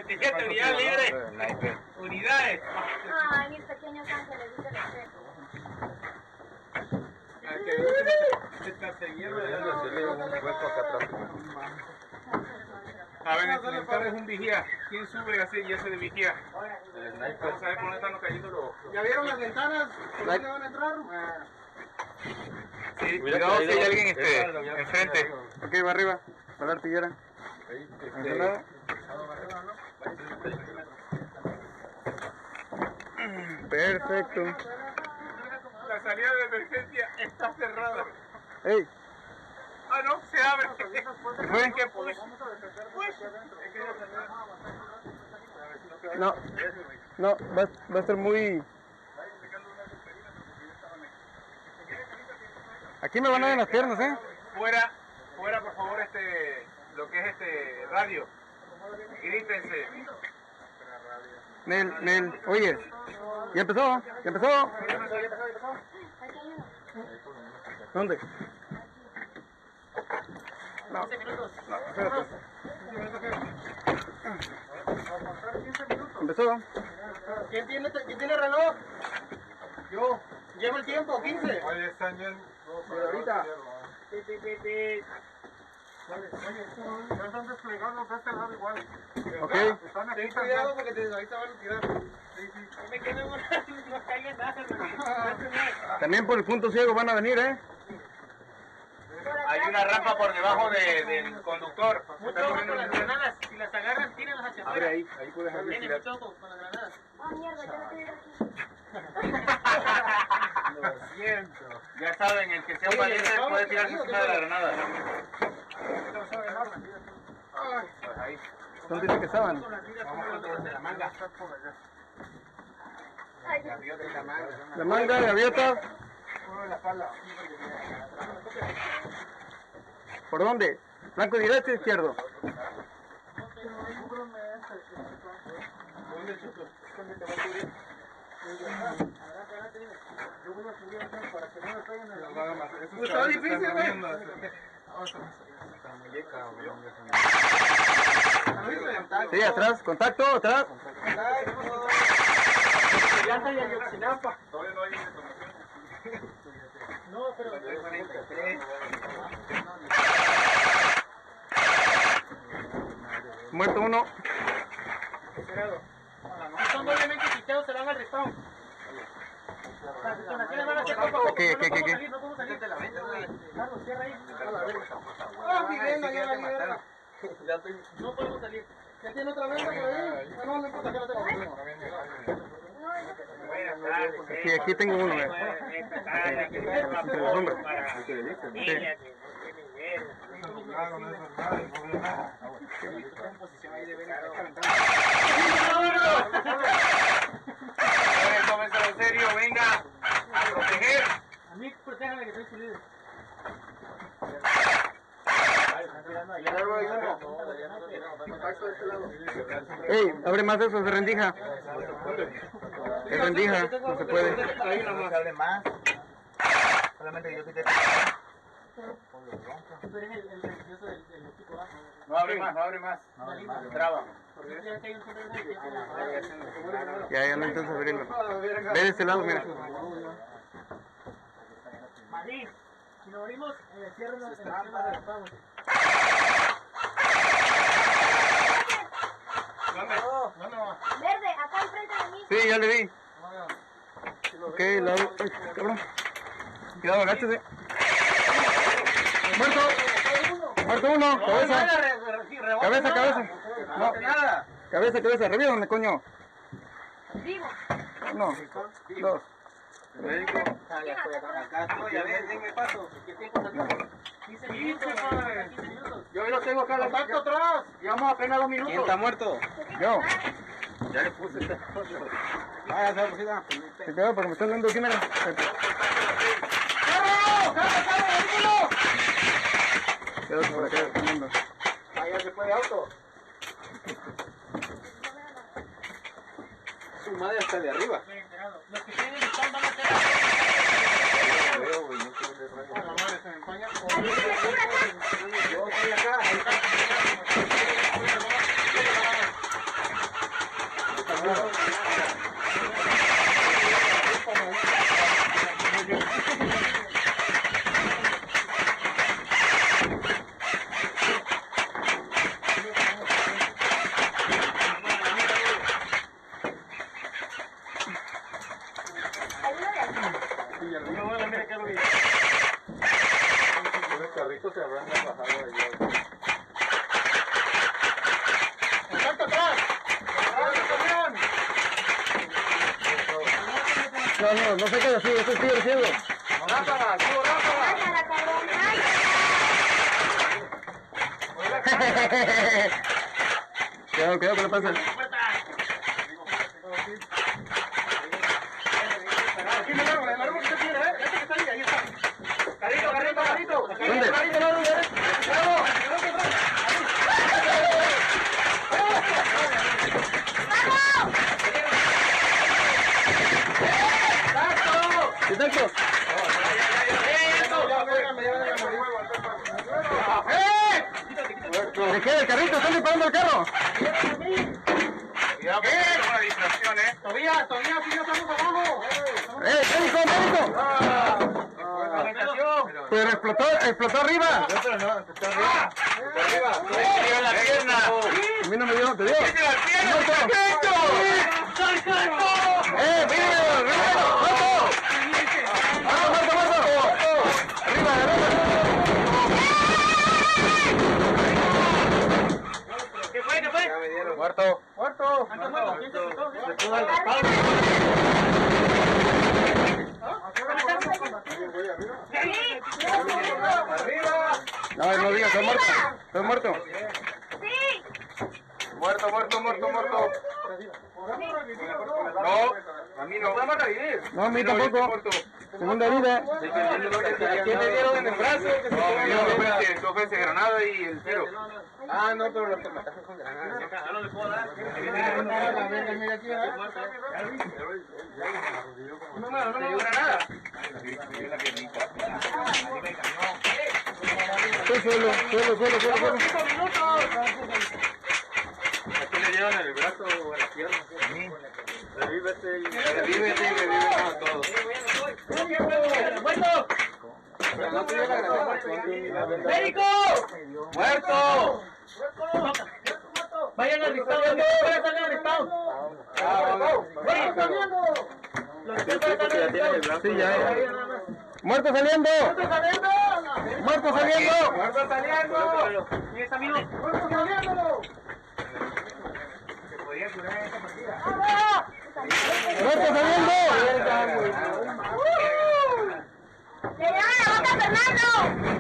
27, unidad libre. Unidades. Ay, mis pequeños ángeles, dice el espejo. A ver, el militar es un vigía. ¿Quién sube así y hace de vigía? El sniper. ¿Sabe por dónde están cayendo los? ¿Ya vieron las ventanas? ¿Por dónde van a entrar? Sí, cuidado si hay alguien enfrente. Ok, va arriba. Va la artillera. Perfecto. La salida de emergencia está cerrada. ¡Ey! Ah, no, se abre. ¿Qué fue? ¿Qué pues? No, no, va a estar muy... Aquí me van a dar en las piernas, ¿eh? Fuera, por favor, lo que es radio. Grítense. Nel, oye, ya empezó. ¿Dónde? No, espérate. Empezó. ¿Quién tiene reloj? Yo. Llevo el tiempo, 15. Oye, están bien. Pero ahorita. Ya están desplegados de este lado igual. Ok. Ten cuidado porque ahorita van a tirar. Me quedo no caigan nada. También por el punto ciego van a venir, ¿eh? Hay una rampa por debajo del conductor. Mucho ojo con las granadas. Si las agarran, tírenlas hacia afuera. ahí puedes Viene tirar. mucho ojo con las granadas. Ah, mierda, yo no quiero ir aquí. Lo siento. Ya saben, el que sea valiente puede tirarse encima de la granada. Pues ahí. ¿Dónde dice que estaban? Vamos desde la manga. La manga, gaviota. ¿Por dónde? ¿Blanco derecho o izquierdo? Está difícil, güey. Sí, atrás, contacto, atrás. Llanta y Ayotzinapa. Todavía no hay información. No, pero... Muerto uno. Si son doblemente quitados, se van al respawn. Las detonaciones van a ser poco a poco. ¿Qué? No podemos salir. Carlos, cierra ahí. No podemos salir. ¿Ya tiene otra venta por ahí? No importa que la tenga. Sí, aquí tengo uno. Tómenselo en serio, venga a proteger. A mí, protéjame que estoy su líder. Ey, abre más de eso, de rendija. Es rendija, no se puede. Ahí nomás. Abre más. Solamente yo quité. Tú eres el religioso del equipo bajo. No abre más. Traba. Ya no intento abrirlo. Ve de este lado, mira. Madrid, si nos abrimos, cierren el esquema de los pagos. ¿Dónde? Verde, acá enfrente de mí. Sí, ya le vi. Ok, lado. Ay, cabrón. Cuidado, agáchese. Muerto. Muerto uno. Cabeza. Cabeza. No. Cabeza. Revídame, coño. Vivo. Uno. Dos. Acá estoy, a ver, denme paso. ¿Qué tiempo salió? 15 minutos. Yo lo tengo acá, la pacto atrás. Llevamos apenas 2 minutos. ¿Quién está muerto? Yo. Ya le puse. Vaya, se va. Te quedo porque me están dando aquí, mira. Quédate por acá, están dando. Allá se puede auto. Su madre está de arriba. Los que tienen listón van a ser... Yo estoy acá. Los carritos se habrán bajado allá. No se quede así, esto es divertido. ¡Rápala! ¡Subo, rápala! ¡Ándala, cabrón! Cuidado que le pasa. Aquí me largo, el árbol que usted quiere, este que está ahí, ahí está. Carrito. ¿Dónde? Carrito, largo, Exacto. ¿De qué? ¿El carrito? ¿Están disparando el carro? Cuidado que es una distracción, Todavía, aquí no estamos abajo. ¡Médico! Pero explotó arriba. Pero no, está arriba. Está arriba. ¡Me dio la pierna! A mí no me dio, ¿te dio? ¡Tiene la pierna! ¡Perfecto! ¡Míralo! ¡Muerto! ¡Arriba! ¿Qué fue? ¡Muerto! ¿Quién se quitó? No digas, estoy muerto. Estoy muerto. ¡Sí! Muerto. No, a mí no. ¿Vamos a revivir? No, a mí tampoco. Segunda vida. ¿A quién le dieron en el brazo? No, tú ofensa granada y el tiro. Ah, no, pero los que mataste con granada. No le puedo dar. No me dio granada. Suelo. ¿A quién le dieron en el brazo o en la pierna? A mí. Revívete y revívemos a todos. ¡Muerto! Pero no te dio la granada. ¡Médico! ¡Muerto! Vayan al listado, vayan al listado. Sí, ya. ¡Muerto saliendo! ¡Muerto saliendo! ¿Y es amigo? Se podía curar en esta partida. ¡Muerto saliendo! ¡Le dieron la boca a Fernando!